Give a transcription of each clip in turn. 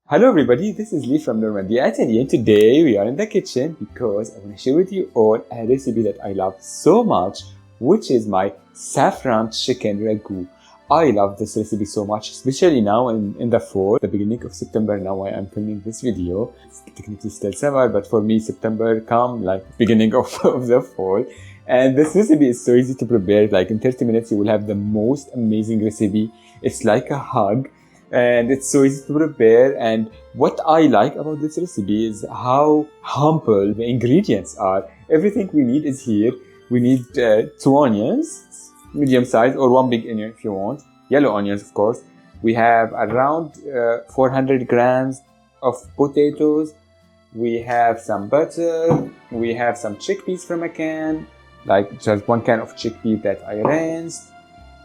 Hello everybody, this is Lee from Normandy Italy, and today we are in the kitchen because I want to share with you all a recipe that I love so much, which is my saffron chicken ragout. I love this recipe so much, especially now in the fall, the beginning of September. Now I am filming this video. It's technically still summer, but for me September come like beginning of the fall. And this recipe is so easy to prepare. Like in 30 minutes you will have the most amazing recipe. It's like a hug. And it's so easy to prepare, and what I like about this recipe is how humble the ingredients are. Everything we need is here. We need 2 onions, medium size, or 1 big onion if you want, yellow onions of course. We have around 400 grams of potatoes. We have some butter. We have some chickpeas from a can, like just 1 can of chickpeas that I rinsed.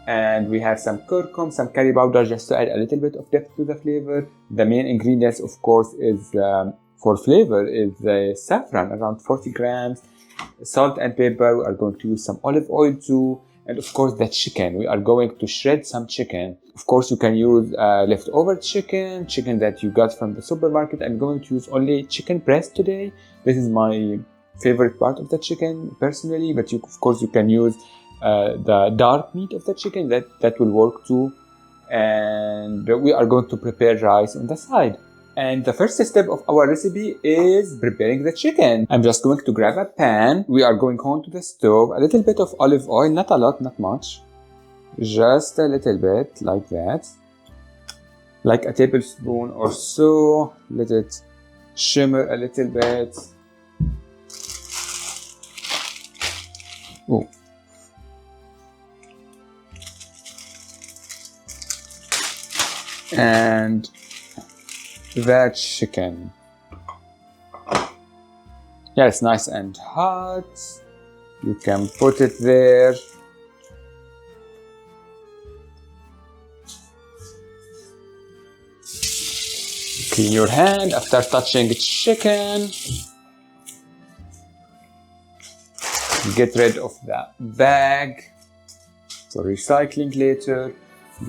And we have some curcum, some curry powder, just to add a little bit of depth to the flavor. The main ingredients, of course, is for flavor is the saffron, around 40 grams, salt and pepper. We are going to use some olive oil too, and of course the chicken. We are going to shred some chicken. Of course, you can use leftover chicken that you got from the supermarket. I'm going to use only chicken breast today. This is my favorite part of the chicken personally, but of course you can use the dark meat of the chicken, that will work too. And we are going to prepare rice on the side. And the first step of our recipe is preparing the chicken. I'm just going to grab a pan. We are going on to the stove, a little bit of olive oil, not a lot, not much, just a little bit like that, like a tablespoon or so. Let it shimmer a little bit. Oh. And that chicken, yeah, it's nice and hot. You can put it there. Clean your hand after touching chicken. Get rid of the bag for recycling later.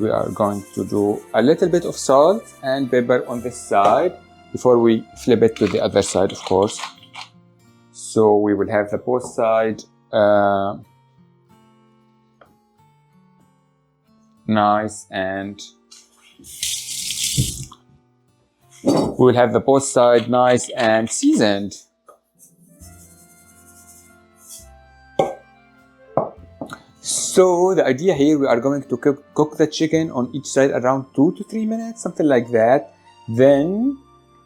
We are going to do a little bit of salt and pepper on this side before we flip it to the other side, of course. So we will have the both side nice, and we will have the both side nice and seasoned. So the idea here, we are going to cook the chicken on each side around 2 to 3 minutes, something like that. Then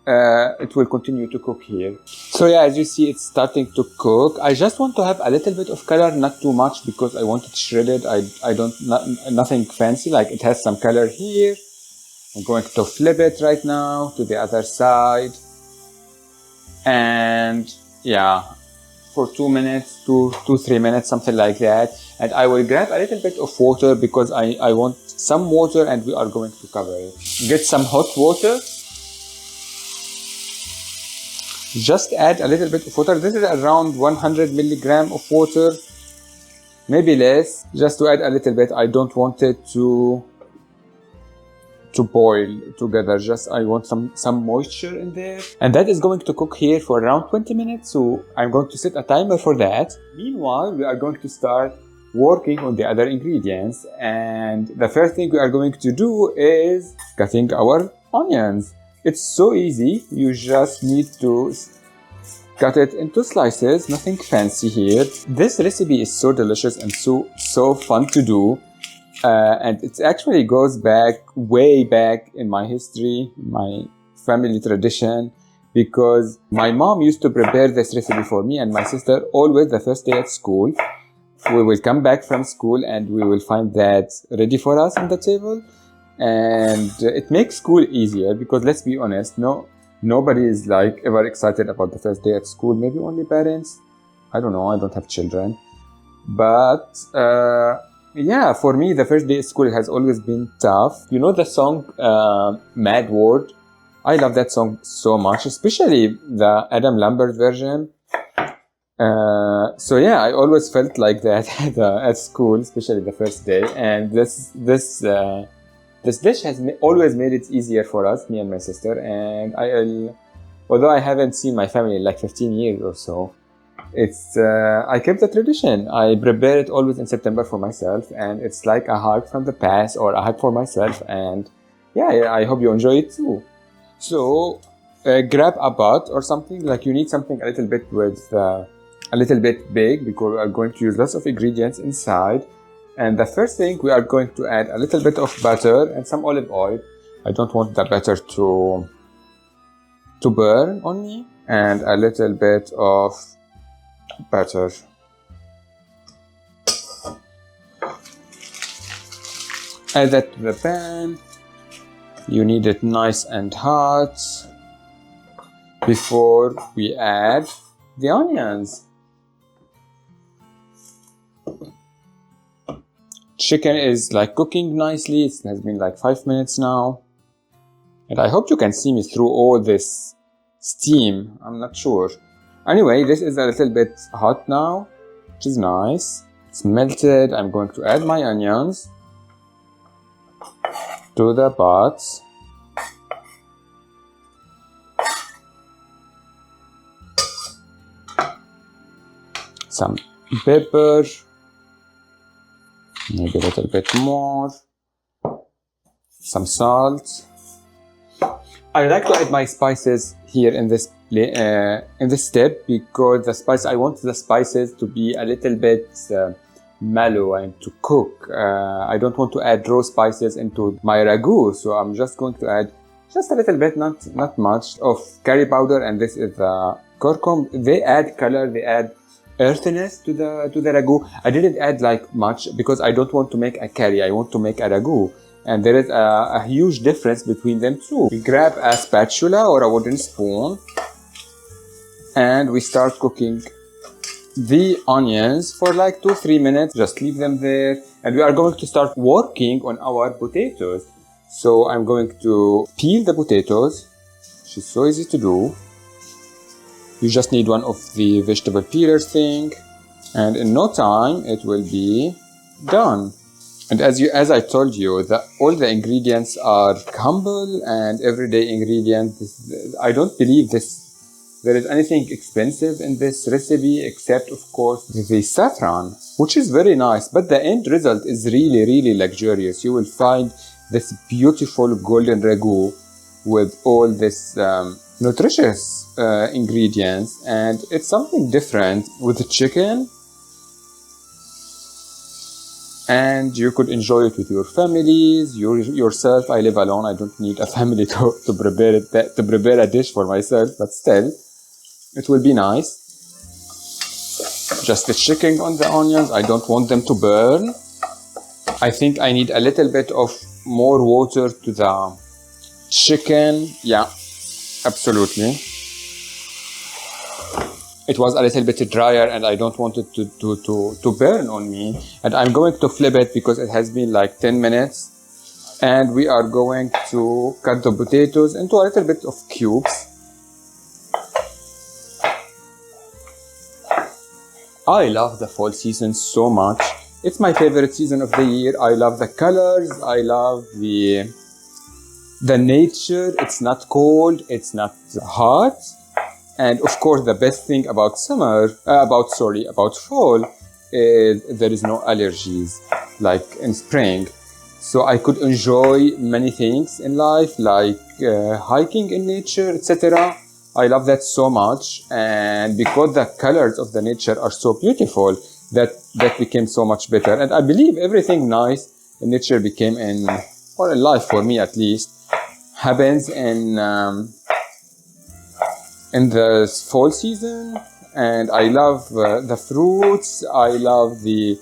it will continue to cook here. So yeah, as you see, it's starting to cook. I just want to have a little bit of color, not too much, because I want it shredded. I don't, nothing fancy, like it has some color here. I'm going to flip it right now to the other side. And yeah, for 2 minutes, 3 minutes, something like that. And I will grab a little bit of water because I want some water, and we are going to cover it. Get some hot water. Just add a little bit of water. This is around 100 milligrams of water, maybe less, just to add a little bit. I don't want it to boil together. Just I want some moisture in there, and that is going to cook here for around 20 minutes. So I'm going to set a timer for that. Meanwhile, we are going to start working on the other ingredients, and the first thing we are going to do is cutting our onions. It's so easy. You just need to cut it into slices, nothing fancy here. This recipe is so delicious and so fun to do. And it actually goes back, way back in my history, my family tradition, because my mom used to prepare this recipe for me and my sister always the first day at school. We will come back from school and we will find that ready for us on the table. And it makes school easier because, let's be honest, nobody is like ever excited about the first day at school. Maybe only parents. I don't know, I don't have children. But yeah, for me, the first day at school has always been tough. You know the song Mad World? I love that song so much, especially the Adam Lambert version. So yeah, I always felt like that at school, especially the first day. And this This dish has always made it easier for us, me and my sister, and although I haven't seen my family in like 15 years or so, I kept the tradition. I prepare it always in September for myself, and it's like a hug from the past or a hug for myself, and yeah, I hope you enjoy it too. So grab a pot or something, like you need something a little bit big because we are going to use lots of ingredients inside. And the first thing, we are going to add a little bit of butter and some olive oil. I don't want the butter to burn on me. And a little bit of butter. Add that to the pan. You need it nice and hot before we add the onions. Chicken is like cooking nicely. It has been like 5 minutes now. And I hope you can see me through all this steam. I'm not sure. Anyway, this is a little bit hot now, which is nice. It's melted. I'm going to add my onions to the pot. Some pepper. Maybe a little bit more. Some salt. I like to add my spices here in this step because I want the spices to be a little bit mellow and to cook. I don't want to add raw spices into my ragu, so I'm just going to add just a little bit, not much, of curry powder, and this is curcum. They add color, they add earthiness to the ragu. I didn't add like much because I don't want to make a curry. I want to make a ragu, and there is a huge difference between them two. We grab a spatula or a wooden spoon, and we start cooking the onions for like 2-3 minutes. Just leave them there, and we are going to start working on our potatoes. So I'm going to peel the potatoes, which is so easy to do. You just need one of the vegetable peeler thing, and in no time it will be done. And as I told you, all the ingredients are humble and everyday ingredients. I don't believe there is anything expensive in this recipe except, of course, the saffron, which is very nice. But the end result is really, really luxurious. You will find this beautiful golden ragu with all this nutritious ingredients, and it's something different with the chicken, and you could enjoy it with your families, yourself. I live alone. I don't need a family to prepare a dish for myself, but still it will be nice. Just the chicken on the onions. I don't want them to burn. I think I need a little bit of more water to the chicken. Yeah, absolutely. It was a little bit drier and I don't want it to burn on me. And I'm going to flip it because it has been like 10 minutes. And we are going to cut the potatoes into a little bit of cubes. I love the fall season so much. It's my favorite season of the year. I love the colors. I love the nature. It's not cold. It's not hot. And of course, the best thing about fall is there is no allergies like in spring. So I could enjoy many things in life, like hiking in nature, etc. I love that so much. And because the colors of the nature are so beautiful, that became so much better. And I believe everything nice in nature became in life, for me at least, happens in the fall season. And I love the fruits. I love the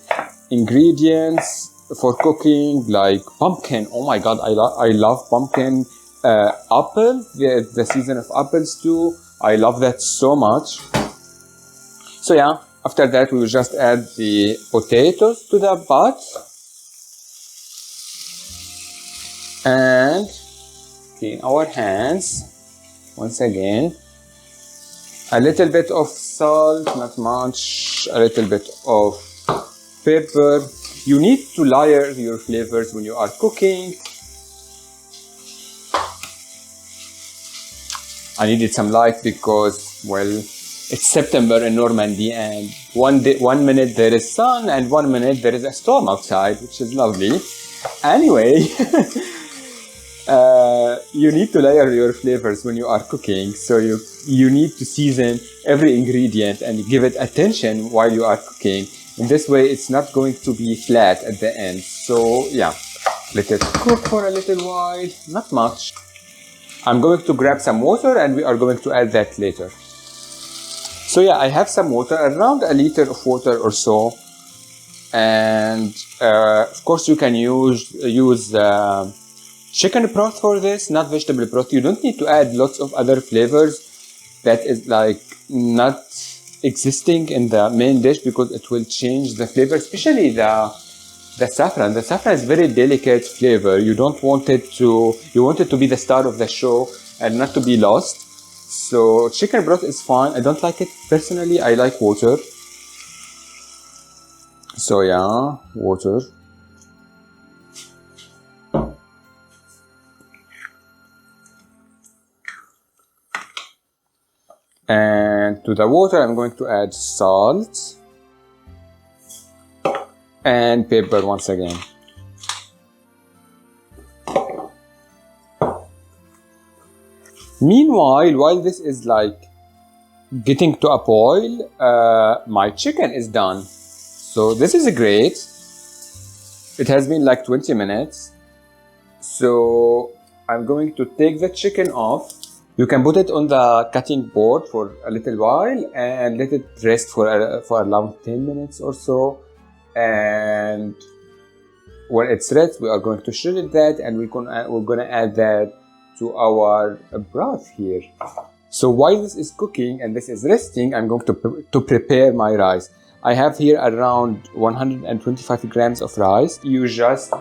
ingredients for cooking, like pumpkin. Oh my god, I love pumpkin. Apple, the season of apples too. I love that so much. So yeah, after that we will just add the potatoes to the pot. And clean our hands once again. A little bit of salt, not much. A little bit of pepper. You need to layer your flavors when you are cooking. I needed some light because, well, it's September in Normandy, and one minute there is sun and 1 minute there is a storm outside, which is lovely. Anyway, you need to layer your flavors when you are cooking. So you need to season every ingredient and give it attention while you are cooking. In this way, it's not going to be flat at the end. So yeah, let it cook for a little while, not much. I'm going to grab some water and we are going to add that later. So yeah, I have some water, around a liter of water or so. And of course you can use chicken broth for this, not vegetable broth. You don't need to add lots of other flavors that is like not existing in the main dish, because it will change the flavor, especially the saffron. The saffron is very delicate flavor. You don't want it to, you want it to be the star of the show and not to be lost. So chicken broth is fine. I don't like it personally. I like water. So yeah, water. And to the water, I'm going to add salt and pepper once again. Meanwhile, while this is like getting to a boil, my chicken is done. So this is great. It has been like 20 minutes. So I'm going to take the chicken off. You can put it on the cutting board for a little while and let it rest for around 10 minutes or so. And when it's ready, we are going to shred that, and we're gonna add that to our broth here. So while this is cooking and this is resting, I'm going to prepare my rice. I have here around 125 grams of rice. You just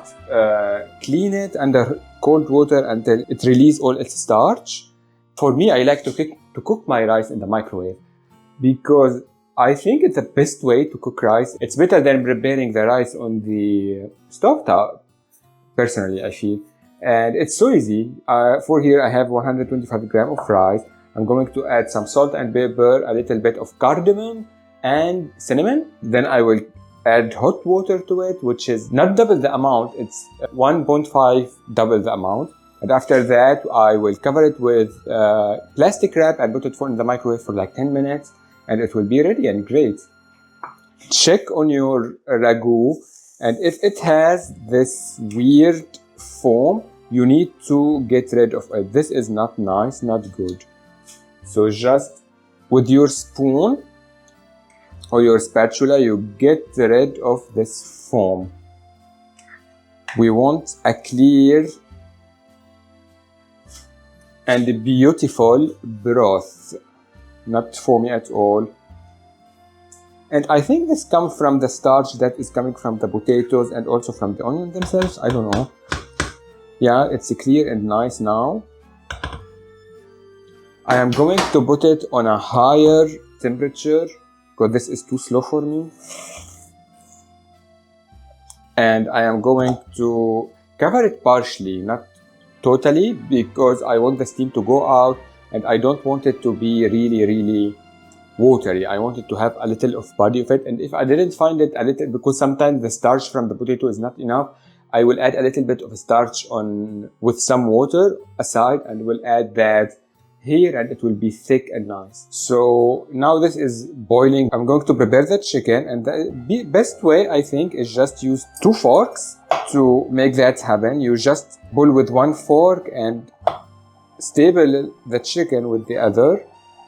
clean it under cold water until it releases all its starch. For me, I like to cook my rice in the microwave because I think it's the best way to cook rice. It's better than preparing the rice on the stovetop, personally, I feel. And it's so easy. For here, I have 125 grams of rice. I'm going to add some salt and pepper, a little bit of cardamom and cinnamon. Then I will add hot water to it, which is not double the amount. It's 1.5 double the amount. And after that, I will cover it with plastic wrap and put it in the microwave for like 10 minutes. And it will be ready and great. Check on your ragu. And if it has this weird foam, you need to get rid of it. This is not nice, not good. So just with your spoon or your spatula, you get rid of this foam. We want a clear and beautiful broth, not foamy at all. And I think this comes from the starch that is coming from the potatoes and also from the onions themselves. I don't know. Yeah, it's clear and nice now. I am going to put it on a higher temperature because this is too slow for me. And I am going to cover it partially, not totally, because I want the steam to go out and I don't want it to be really watery. I want it to have a little of body of it. And if I didn't find it a little, because sometimes the starch from the potato is not enough, I will add a little bit of starch on with some water aside and will add that here and it will be thick and nice. So now this is boiling. I'm going to prepare the chicken, and the best way I think is just use 2 forks to make that happen. You just pull with 1 fork and stable the chicken with the other,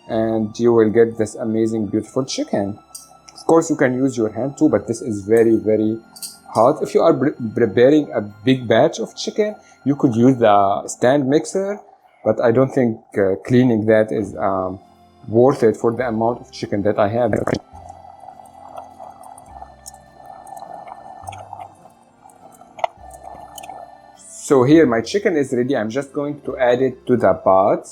and you will get this amazing beautiful chicken. Of course you can use your hand too, but this is very hot. If you are preparing a big batch of chicken, you could use the stand mixer, but I don't think cleaning that is worth it for the amount of chicken that I have. So here my chicken is ready. I'm just going to add it to the pot.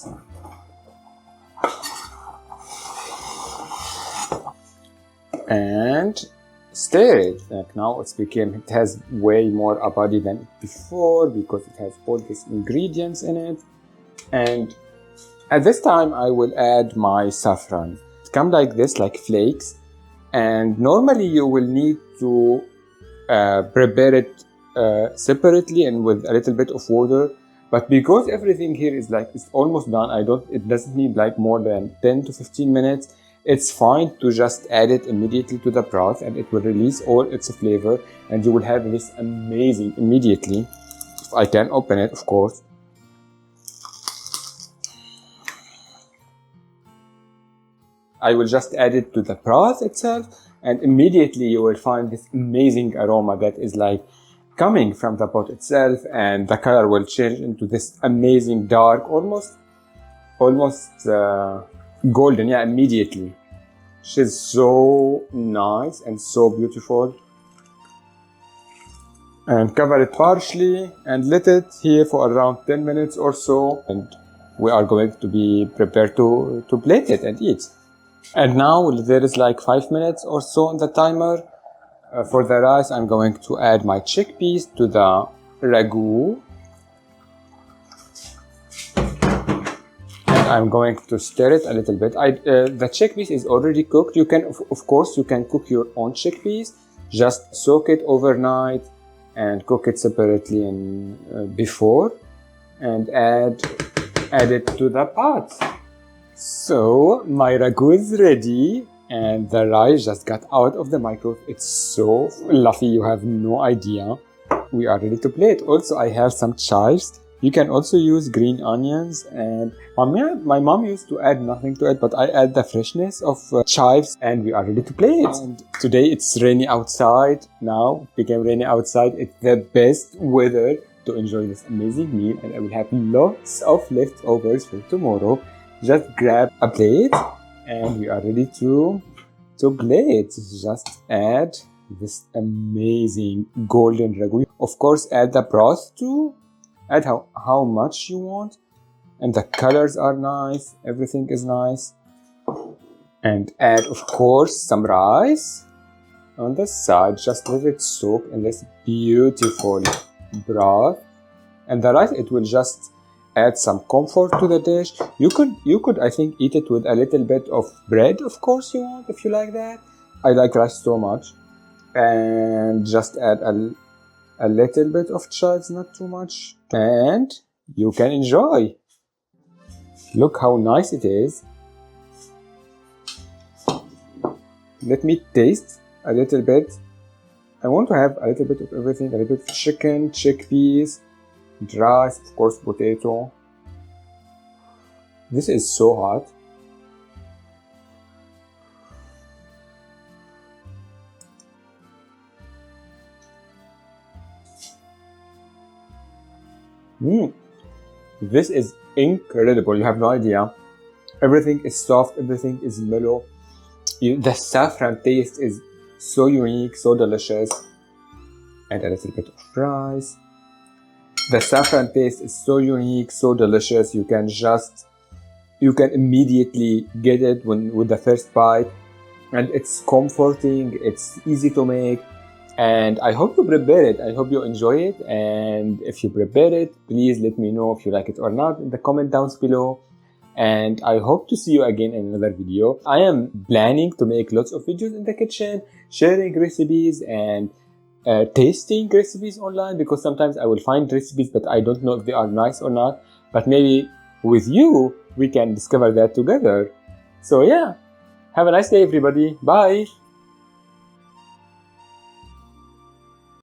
And stir it. Like now it has way more a body than before because it has all these ingredients in it. And At this time, I will add my saffron. It comes like this, like flakes. And normally you will need to prepare it separately and with a little bit of water. But because everything here is like, it's almost done, it doesn't need like more than 10 to 15 minutes. It's fine to just add it immediately to the broth and it will release all its flavor and you will have this amazing immediately. I can open it, of course. I will just add it to the broth itself and immediately you will find this amazing aroma that is like coming from the pot itself, and the color will change into this amazing dark, almost golden, yeah, immediately. She's so nice and so beautiful. And cover it partially and let it here for around 10 minutes or so, and we are going to be prepared to plate it and eat. And now there is like 5 minutes or so on the timer. For the rice, I'm going to add my chickpeas to the ragu. And I'm going to stir it a little bit. The chickpeas is already cooked. You can, of course, you can cook your own chickpeas. Just soak it overnight and cook it separately before, and add it to the pot. So my ragu is ready. And the rice just got out of the microwave. It's so fluffy, you have no idea. We are ready to plate. Also, I have some chives. You can also use green onions. And my mom used to add nothing to it, but I add the freshness of chives. And we are ready to plate. And today it's rainy outside. Now it became rainy outside. It's the best weather to enjoy this amazing meal. And I will have lots of leftovers for tomorrow. Just grab a plate. And we are ready to plate. Just add this amazing golden ragu. Of course, add the broth too. Add how much you want. And the colors are nice. Everything is nice. And add, of course, some rice on the side. Just let it soak in this beautiful broth. And the rice, it will just add some comfort to the dish. You could I think eat it with a little bit of bread, of course you want, if you like that. I like rice so much. And just add a little bit of chives, not too much. And you can enjoy. Look how nice it is. Let me taste a little bit. I want to have a little bit of everything, a little bit of chicken, chickpeas, rice, of course, potato. This is so hot. This is incredible. You have no idea. Everything is soft. Everything is mellow. The saffron taste is so unique, so delicious. And a little bit of rice. The saffron taste is so unique, so delicious. You can immediately get it with the first bite, and it's comforting. It's easy to make, and I hope you prepare it. I hope you enjoy it, and if you prepare it, please let me know if you like it or not in the comment down below. And I hope to see you again in another video. I am planning to make lots of videos in the kitchen, sharing recipes and tasting recipes online, because sometimes I will find recipes but I don't know if they are nice or not, but maybe with you we can discover that together. So yeah, have a nice day everybody. Bye.